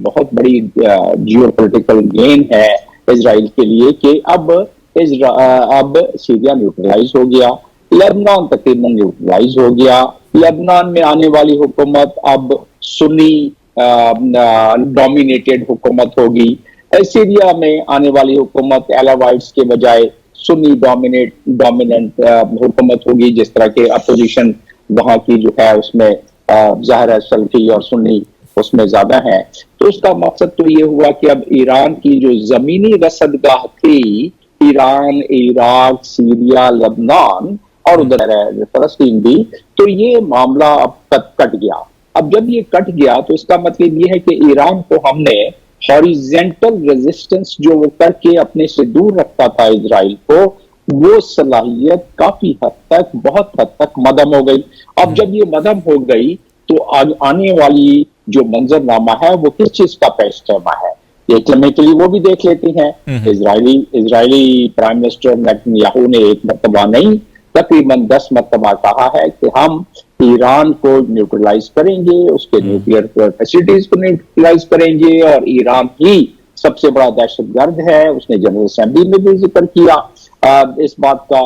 बहुत बड़ी जियोपॉलिटिकल गेन है इजराइल के लिए कि अब सीरिया न्यूट्रलाइज हो गया, लेबनान तकरीबन न्यूट्रलाइज हो गया। लेबनान में आने वाली हुकूमत अब सुन्नी डोमिनेटेड हुकूमत होगी। सीरिया में आने वाली हुकूमत एलावाइट्स के बजाय सुन्नी डोमिनेंट हुकूमत होगी, जिस तरह के अपोजिशन वहां की जो है उसमें जाहिर है सल्फी और सुन्नी उसमें ज्यादा है। तो उसका मकसद तो ये हुआ कि अब ईरान की जो जमीनी रसदगाह थी, ईरान, इराक, सीरिया, लेबनान और उधर फलस्तीन भी, तो ये मामला अब कट गया। अब जब ये कट गया तो इसका मतलब ये है कि ईरान को हमने हॉरिजेंटल रेजिस्टेंस जो वो करके अपने से दूर रखता था इजराइल को, वो सलाहियत काफी हद तक, बहुत हद तक मदम हो गई। अब जब ये मदम हो गई तो आने वाली जो मंजरनामा है वो किस चीज का पेशनामा है, देख लेने के लिए वो भी देख लेते हैं। इजरायली प्राइम मिनिस्टर नेतन्याहू ने एक मरतबा नहीं तकरीबन 10 मरतबा कहा है कि हम ईरान को न्यूट्रलाइज करेंगे, उसके न्यूक्लियर फैसिलिटीज को न्यूट्रलाइज करेंगे, और ईरान ही सबसे बड़ा दहशतगर्द है। उसने जनरल असेंबली में भी जिक्र किया इस बात का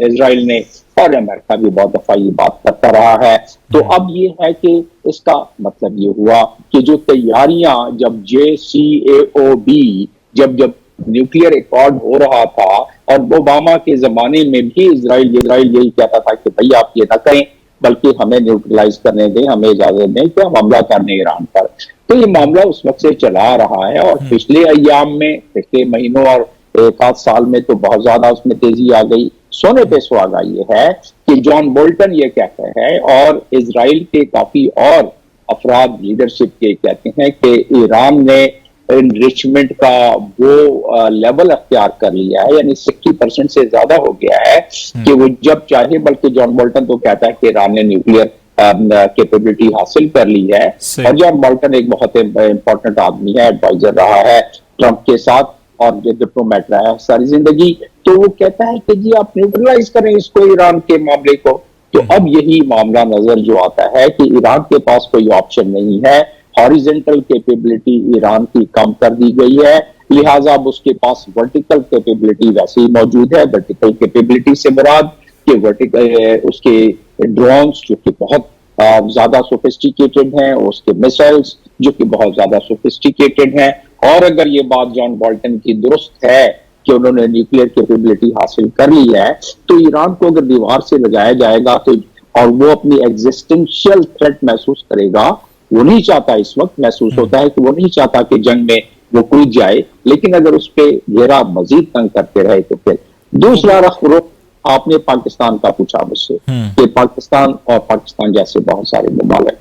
इजराइल ने, और अमेरिका भी बहुत दफा ये बात करता रहा है। तो अब ये है कि इसका मतलब ये हुआ कि जो तैयारियां जब JCPOA जब न्यूक्लियर एकॉर्ड हो रहा था, और ओबामा के जमाने में भी इजराइल यही कहता था कि भाई आप ये ना करें, बल्कि हमें न्यूट्रलाइज करने दें, हमें इजाजत दें कि हम हमला करने ईरान पर। तो ये मामला उस वक्त से चला रहा है, और पिछले अय्याम में, पिछले महीनों और एक आध साल में तो बहुत ज्यादा उसमें तेजी आ गई। सोने पे सुहागा ये है कि जॉन बोल्टन ये कहते हैं, और इजराइल के काफी और अफराद लीडरशिप के कहते हैं कि ईरान ने इनरिचमेंट का वो लेवल अख्तियार कर लिया है, यानी 60% से ज्यादा हो गया है कि वो जब चाहे, बल्कि जॉन बोल्टन तो कहता है कि ईरान ने न्यूक्लियर कैपेबिलिटी हासिल कर ली है। और जॉन बोल्टन एक बहुत इंपॉर्टेंट आदमी है, एडवाइजर रहा है ट्रंप के साथ और डिप्लोमेट रहा है सारी जिंदगी। तो वो कहता है कि जी आप न्यूट्रलाइज करें इसको, ईरान के मामले को। तो अब यही मामला नजर जो आता है कि ईरान के पास कोई ऑप्शन नहीं है, हॉरिजेंटल कैपेबिलिटी ईरान की कम कर दी गई है, लिहाजा अब उसके पास वर्टिकल कैपेबिलिटी वैसे ही मौजूद है। वर्टिकल कैपेबिलिटी से मुराद कि वर्टिकल उसके ड्रोन्स जो कि बहुत ज्यादा सोफिस्टिकेटेड हैं, उसके मिसाइल्स जो कि बहुत ज्यादा सोफिस्टिकेटेड हैं। और अगर ये बात जॉन बोल्टन की दुरुस्त है कि उन्होंने न्यूक्लियर कैपेबिलिटी हासिल कर ली है, तो ईरान को अगर दीवार से लगाया जाएगा तो, और वो अपनी एग्जिस्टेंशियल थ्रेट महसूस करेगा, वो नहीं चाहता, इस वक्त महसूस होता है कि वो नहीं चाहता कि जंग में वो कूद जाए, लेकिन अगर उस पर घेरा मजीद तंग करते रहे तो फिर। दूसरा रुख आपने पाकिस्तान का पूछा मुझसे कि पाकिस्तान और पाकिस्तान जैसे बहुत सारे ममालिक,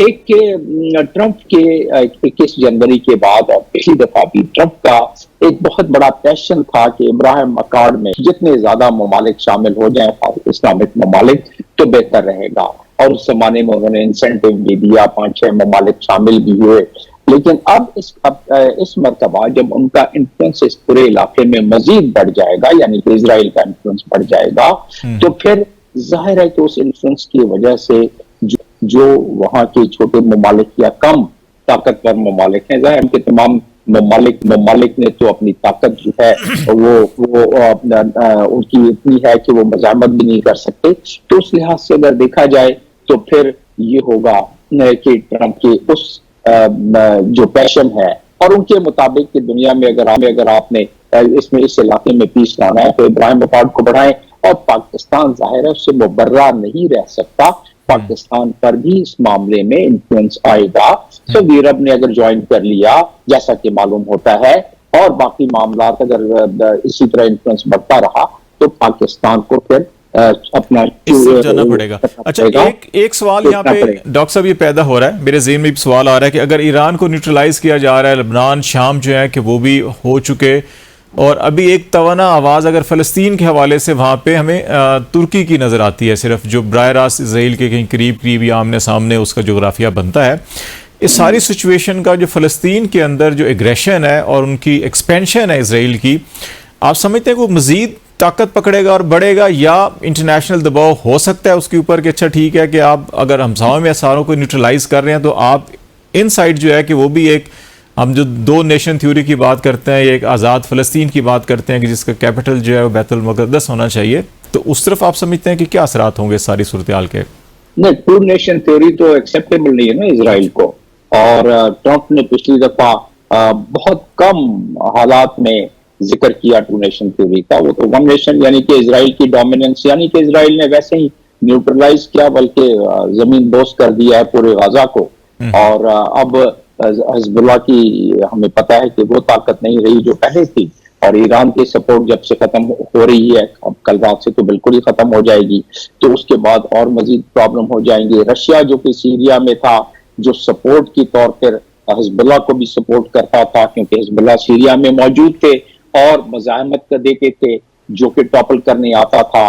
एक के ट्रंप के 21 जनवरी के बाद और पिछली दफा भी ट्रंप का एक बहुत बड़ा पैशन था कि इब्राहिम अकॉर्ड में जितने ज्यादा ममालिक शामिल हो जाएं इस्लामिक ममालिक तो बेहतर रहेगा। और उस जमाने में उन्होंने इंसेंटिव भी दिया, 5-6 ममालिक शामिल भी हुए। लेकिन अब इस मरतबा जब उनका इन्फ्लुएंस इस पूरे इलाके में मजीद बढ़ जाएगा, यानी कि इजराइल का इन्फ्लुएंस बढ़ जाएगा, तो फिर जाहिर है कि उस इन्फ्लुएंस की वजह से जो वहां के छोटे ममालिक या कम ताकतवर ममालिक हैं, जाहिर के तमाम ममालिक ने तो अपनी ताकत जो है वो उनकी इतनी है कि वो मज़ामत भी नहीं कर सकते। तो उस लिहाज से अगर देखा जाए तो फिर ये होगा कि ट्रंप के उस जो पैशन है और उनके मुताबिक कि दुनिया में अगर आपने इसमें इस इलाके में पीस लाना है तो इब्राहिम अकॉर्ड को बढ़ाएं, और पाकिस्तान जाहिर है उससे मुबर्रा नहीं रह सकता। पाकिस्तान पर भी इस मामले में इन्फ्लुएंस आएगा। सऊदी अरब ने अगर ज्वाइन कर लिया जैसा कि मालूम होता है, और बाकी मामला अगर इसी तरह इन्फ्लुएंस बढ़ता रहा, तो पाकिस्तान को फिर अपना इससे जाना पड़ेगा। अच्छा, एक सवाल यहाँ पे डॉक्टर साहब ये पैदा हो रहा है, मेरे ज़हन में भी सवाल आ रहा है कि अगर ईरान को न्यूट्रलाइज किया जा रहा है, लबनान शाम जो है कि वो भी हो चुके, और अभी एक तवाना आवाज़ अगर फ़लस्तीन के हवाले से वहाँ पे हमें तुर्की की नज़र आती है, सिर्फ जो बराह रास्त इसराइल के कहीं करीब करीब या आमने सामने उसका जोग्राफिया बनता है। इस सारी सिचुएशन का जो फ़लस्तीन के अंदर जो एग्रेशन है और उनकी एक्सपेंशन है इसराइल की, आप समझते हैं कि वो मज़ीद ताकत पकड़ेगा और बढ़ेगा, या इंटरनेशनल दबाव हो सकता है उसके ऊपर कि अच्छा ठीक है कि आप अगर हमसाओं में सारों को न्यूट्रलाइज कर रहे हैं तो आप इन साइड जो है कि वो भी एक, हम जो दो नेशन थ्योरी की बात करते हैं, एक आज़ाद फ़लस्तीन की बात करते हैं कि जिसका कैपिटल जो है वो बैतुल मुक़द्दस होना चाहिए, तो उस तरफ आप समझते हैं कि क्या असरात होंगे सारी सूरत हाल के? नहीं, टू नेशन थ्योरी तो एक्सेप्टेबल नहीं है ना इसराइल को, और ट्रंप ने पिछली दफा बहुत कम हालात में जिक्र किया टू नेशन थ्योरी का। वो तो वन नेशन यानी कि इसराइल की डोमिनेंस, यानी कि इसराइल ने वैसे ही न्यूट्रलाइज किया बल्कि जमीन दोस्त कर दिया है पूरे गाजा को। और अब हिजबुल्लाह की हमें पता है कि वो ताकत नहीं रही जो पहले थी, और ईरान की सपोर्ट जब से खत्म हो रही है, अब कल रात से तो बिल्कुल ही खत्म हो जाएगी, तो उसके बाद और मजीद प्रॉब्लम हो जाएंगी। रशिया जो कि सीरिया में था, जो सपोर्ट की तौर पर हिजबुल्लाह को भी सपोर्ट करता था, क्योंकि हिजबुल्लाह सीरिया में मौजूद थे और मज़ाहमत कर देते थे, जो कि टॉपल करने आता था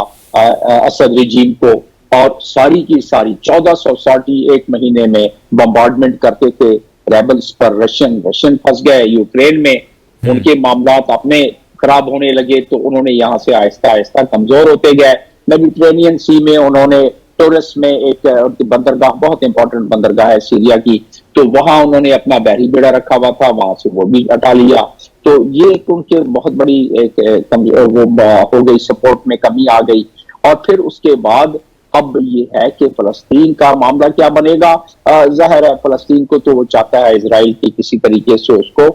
असद रजीम को, और सारी की सारी 1460 एक महीने में बम्बार्डमेंट करते थे रेबल्स पर। रशियन फंस गए यूक्रेन में, उनके मामलात अपने खराब होने लगे, तो उन्होंने यहाँ से आहिस्ता आहिस्ता कमजोर होते गए। मेडिटेरेनियन सी में उन्होंने टोरस में एक उनकी बंदरगाह, बहुत इंपॉर्टेंट बंदरगाह है सीरिया की, तो वहां उन्होंने अपना बहरी बेड़ा रखा हुआ था, वहां से वो भी हटा लिया। तो ये उनके बहुत बड़ी एक वो हो गई, सपोर्ट में कमी आ गई। और फिर उसके बाद अब ये है कि फलस्तीन का मामला क्या बनेगा। जाहिर है फलस्तीन को तो वो चाहता है इसराइल की किसी तरीके से उसको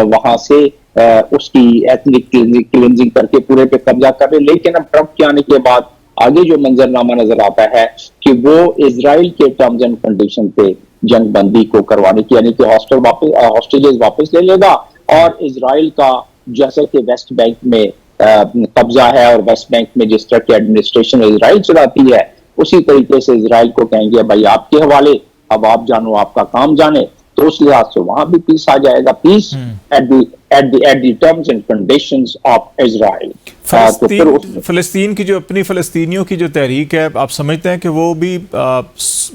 वहां से उसकी एथनिक क्लींजिंग करके पूरे पे कब्जा कर ले। लेकिन अब ट्रंप के आने के बाद आगे जो मंजरनामा नजर आता है कि वो इसराइल के टर्म्स एंड कंडीशन पे जंग बंदी को करवाने की, यानी कि हॉस्टेजेस वापस ले लेगा, और इसराइल का जैसे कि वेस्ट बैंक में कब्जा है, और वेस्ट बैंक में जिस तरह की एडमिनिस्ट्रेशन इसराइल चलाती है, उसी तरीके से इसराइल को कहेंगे भाई आपके हवाले, अब आप जानो आपका काम जाने। तो उस लिहाज से वहां भी पीस आ जाएगा, peace at the terms and conditions of Israel. फलस्तीन की जो अपनी फलस्तीनियों की जो तहरीक है, आप समझते हैं कि वो भी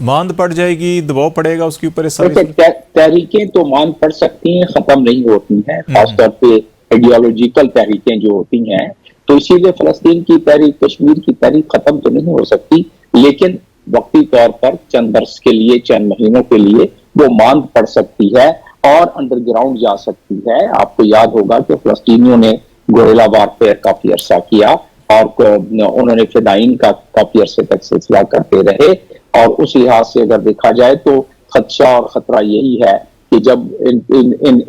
मांद पड़ जाएगी, दबाव पड़ेगा उसके ऊपर? तहरीकें तो मांद पड़ सकती हैं, खत्म नहीं होती हैं, खासतौर पे आइडियोलॉजिकल तहरीकें जो होती हैं। तो इसीलिए फलस्तीन की तहरीक, कश्मीर की तहरीक खत्म तो नहीं हो सकती, लेकिन वक्ती तौर पर चंद बरस के लिए, चंद महीनों के लिए वो मांद पड़ सकती है और अंडरग्राउंड जा सकती है। आपको याद होगा कि फलस्तीनियों ने गोरिल्ला वारफेयर काफी अरसा किया, और उन्होंने फिदाइन का काफी अरसे तक सिलसिला करते रहे। और उस लिहाज से अगर देखा जाए तो खदशा और खतरा यही है कि जब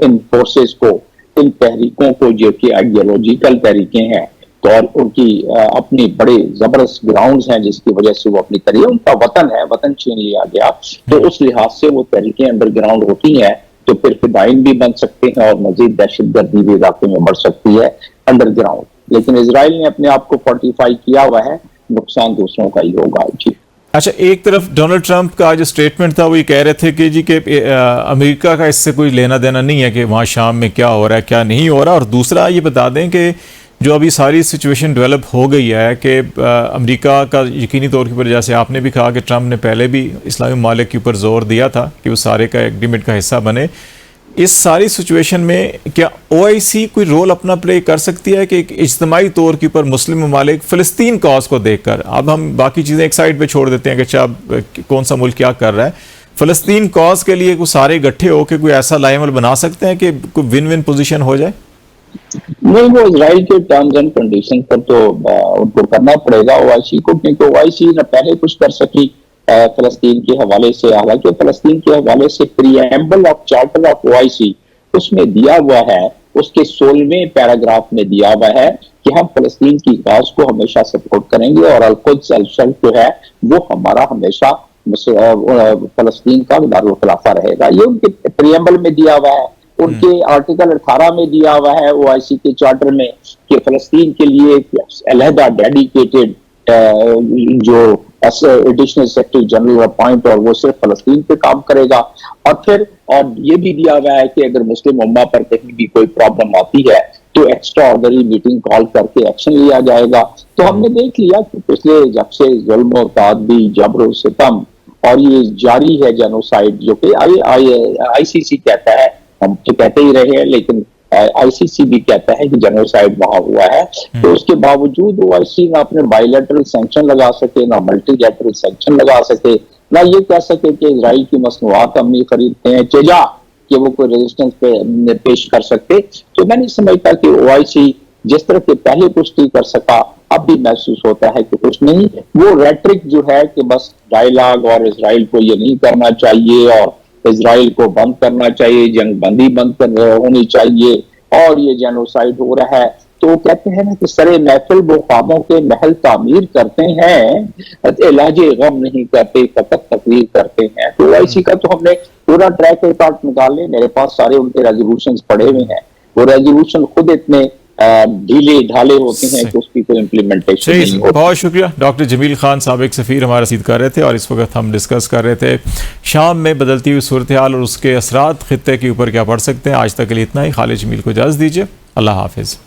इन फोर्सेस को, इन तहरीकों को, जो कि आइडियोलॉजिकल तहरीकें हैं, तो और उनकी अपनी बड़े जबरदस्त ग्राउंड्स हैं जिसकी वजह से वो अपनी तरीके, उनका वतन है, वतन छीन लिया गया, तो उस लिहाज से वो तहरीकें अंडरग्राउंड होती हैं, तो फिर फिदाइन भी बन सकते हैं और मजीद दहशतगर्दी भी इलाके में बढ़ सकती है अंडरग्राउंड। लेकिन इसराइल ने अपने आप को फोर्टिफाई किया हुआ है, नुकसान दूसरों का ही होगा। जी अच्छा, एक तरफ डोनाल्ड ट्रंप का जो स्टेटमेंट था वो ये कह रहे थे कि जी के अमेरिका का इससे कोई लेना देना नहीं है कि वहाँ शाम में क्या हो रहा है क्या नहीं हो रहा, और दूसरा ये बता दें कि जो अभी सारी सिचुएशन डेवलप हो गई है कि अमेरिका का यकीनी तौर के ऊपर, जैसे आपने भी कहा कि ट्रंप ने पहले भी इस्लामी ममालिक के ऊपर जोर दिया था कि वो सारे का एग्रीमेंट का हिस्सा बने, इस सारी सिचुएशन में क्या OIC कोई रोल अपना प्ले कर सकती है कि इज्तिमाई तौर के ऊपर मुस्लिम ममालिक फ़लस्तीन कॉज को देखकर, अब हम बाकी चीज़ें एक साइड पे छोड़ देते हैं कि अच्छा कौन सा मुल्क क्या कर रहा है, फ़लस्तीन कॉज के लिए कोई सारे इकट्ठे होकर कोई ऐसा लाइमल बना सकते हैं कि कोई विन विन पोजीशन हो जाए? नहीं, वो इसराइल के टर्म्स एंड कंडीशन पर तो उनको करना पड़ेगा OIC को, क्योंकि OIC न पहले कुछ कर सकी फलस्तीन के हवाले से। हालांकि फलस्तीन के हवाले से preamble of charter of OIC उसमें दिया हुआ है, उसके 16वें पैराग्राफ में दिया हुआ है कि हम फलस्तीन की काज को हमेशा सपोर्ट करेंगे, और अल-कुद्स अल-शर्क जो है वो हमारा हमेशा फलस्तीन का दारुल खिलाफा रहेगा। ये उनके प्रीएम्बल में दिया हुआ है। उनके आर्टिकल 18 में दिया हुआ है OIC के चार्टर में कि फलस्तीन के लिए अलहदा डेडिकेटेड जो एडिशनल सेक्रेटरी जनरल अपॉइंट और वो सिर्फ फलस्तीन पे काम करेगा। और ये भी दिया हुआ है कि अगर मुस्लिम उम्मा पर कहीं भी कोई प्रॉब्लम आती है तो एक्स्ट्रा ऑर्डनरी मीटिंग कॉल करके एक्शन लिया जाएगा। तो हमने देख लिया कि पिछले जब से जुल्म और तादबी, जबर और सितम और ये जारी है जेनोसाइड, जो कि आईसीसी कहता है, हम तो कहते ही रहे हैं लेकिन आईसीसी भी कहता है कि जेनोसाइड वहां हुआ है, तो उसके बावजूद ओआईसी ना अपने बायलैटरल सैंक्शन लगा सके, ना मल्टीलैटरल सैंक्शन लगा सके, ना ये कह सके कि इजराइल की मसनूआत हम नहीं खरीदते हैं, चेजा कि वो कोई रेजिस्टेंस पेश कर सकते। तो मैं नहीं समझता कि ओआईसी जिस तरह के पहले कुछ नहीं कर सका, अब भी महसूस होता है कि कुछ नहीं। वो रेट्रिक जो है कि बस डायलॉग और इजराइल को ये नहीं करना चाहिए और इजराइल को बंद करना चाहिए, जंग बंदी बंद होनी चाहिए और ये जेनोसाइड हो रहा है, तो वो कहते हैं ना कि सरे महफिल वो ख्वाबों के महल तामीर करते हैं, इलाजे गम नहीं करते, फकत तकरीर करते हैं। तो ओआईसी का तो हमने पूरा ट्रैक रिकॉर्ड निकाले, मेरे पास सारे उनके रेजोल्यूशंस पड़े हुए हैं। वो रेजोल्यूशन खुद इतने ढीले ढाले होते हैं कि उसकी कोई इम्प्लीमेंटेशन नहीं होती। बहुत शुक्रिया। डॉक्टर जमील खान साबिक सफ़ीर हमारा रसीद कर रहे थे और इस वक्त हम डिस्कस कर रहे थे शाम में बदलती हुई सूरत हाल और उसके असरात खित्ते के ऊपर क्या पड़ सकते हैं। आज तक के लिए इतना ही। खालिद जमील को इजाज़त दीजिए। अल्लाह हाफिज़।